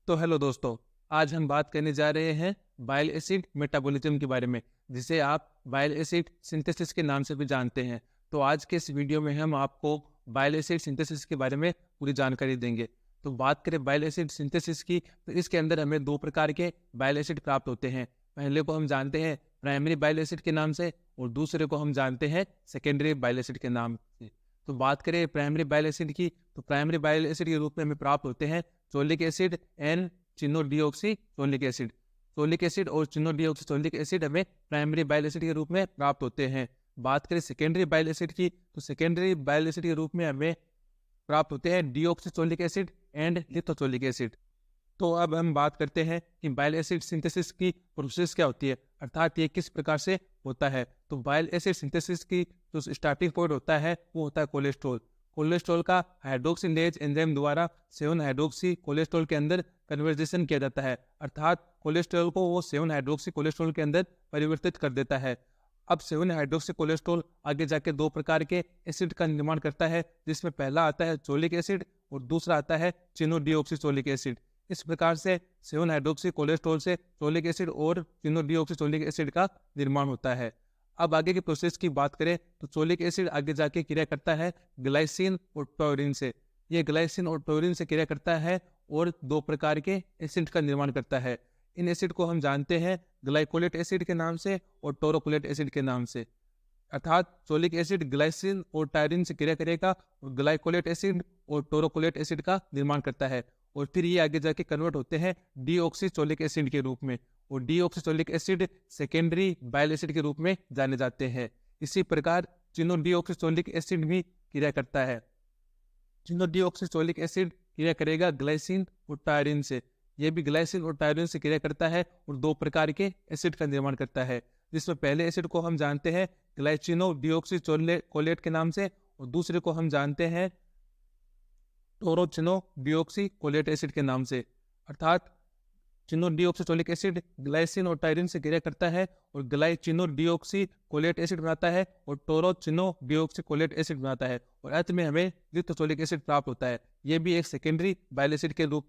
तो हेलो दोस्तों, आज हम बात करने जा रहे हैं बाइल एसिड मेटाबॉलिज्म के बारे में, जिसे आप बाइल एसिड सिंथेसिस के नाम से भी जानते हैं। तो आज के इस वीडियो में हम आपको बाइल एसिड सिंथेसिस के बारे में पूरी जानकारी देंगे। तो बात करें बाइल एसिड सिंथेसिस की, तो इसके अंदर हमें दो प्रकार के बाइल एसिड प्राप्त होते हैं। पहले को हम जानते हैं प्राइमरी बाइल एसिड के नाम से और दूसरे को हम जानते हैं सेकेंडरी बाइल एसिड के नाम से। तो बात करें प्राइमरी बाइल एसिड की, तो प्राइमरी बाइल एसिड के रूप में हमें प्राप्त होते हैं चोलिक एसिड एंड चिनोडियोक्सीचोलिक एसिड। चोलिक एसिड और चिनोडियोक्सीचोलिक एसिड हमें प्राइमरी बाइल एसिड के रूप में प्राप्त होते हैं। बात करें सेकेंडरी बाइल एसिड की, तो सेकेंडरी बाइल एसिड के रूप में हमें प्राप्त होते हैं डीऑक्सीचोलिक एसिड एंड लिथोचोलिक एसिड। तो अब हम बात करते हैं कि बाइल एसिड सिंथेसिस की प्रोसेस क्या होती है, अर्थात ये किस प्रकार से होता है। तो बाइल एसिड सिंथेसिस की जो स्टार्टिंग पॉइंट होता है वो होता है कोलेस्ट्रॉल। कोलेस्ट्रॉल का हाइड्रोक्सिलेज एंजाइम द्वारा 7 हाइड्रोक्सी कोलेस्ट्रॉल के अंदर कन्वर्जेशन किया जाता है, अर्थात कोलेस्ट्रॉल को वो 7 हाइड्रोक्सी कोलेस्ट्रॉल के अंदर परिवर्तित कर देता है। अब 7 हाइड्रोक्सी कोलेस्ट्रॉल आगे जाके दो प्रकार के एसिड का निर्माण करता है, जिसमें पहला आता है चोलिक एसिड और दूसरा आता है चिनोडियोक्सीचोलिक एसिड। इस प्रकार से 7 हाइड्रोक्सी कोलेस्ट्रॉल से चोलिक एसिड और चिनोडियोक्सीचोलिक एसिड का निर्माण होता है। अब आगे की प्रोसेस की बात करें तो चोलिक एसिड आगे जाके क्रिया करता है ग्लाइसिन और टॉयरिन से। ये ग्लाइसिन और टॉयरिन से क्रिया करता है और दो प्रकार के एसिड का निर्माण करता है। इन एसिड को हम जानते हैं ग्लाइकोलेट एसिड के नाम से और टोरोकोलेट एसिड के नाम से। अर्थात चोलिक एसिड ग्लाइसिन और टायरिन से क्रिया करेगा और ग्लाइकोलेट एसिड और टोरोकोलेट एसिड का निर्माण करता है, और फिर ये आगे जाके कन्वर्ट होते हैं डीऑक्सीचोलिक एसिड के रूप में, और डीऑक्सीचोलिक एसिड सेकेंडरी बाइल एसिड के रूप में जाने जाते हैं। इसी प्रकार चिनोडियोक्सीचोलिक एसिड भी क्रिया करता है। चिनोडियोक्सीचोलिक एसिड क्रिया करेगा ग्लाइसिन और टायरिन से। यह भी ग्लाइसिन और टायरिन से क्रिया करता है और दो प्रकार के एसिड का निर्माण करता है, जिसमें पहले एसिड को हम जानते हैं ग्लाइचिनोडियोक्सीकोलेट के नाम से और दूसरे को हम जानते हैं टोरोचिनोडियोक्सीकोलेट एसिड के नाम से। अर्थात चिनोडियोक्सीचोलिक एसिड ग्लाइसिन और टायरिन से क्रिया करता है और ग्लाइचिनोडियोक्सीकोलेट एसिड बनाता है और टोरोचिनोडियोक्सीकोलेट एसिड बनाता है, और अंत में हमें लिथोचोलिक एसिड प्राप्त होता है। यह भी एक सेकेंडरी बाइल एसिड के रूप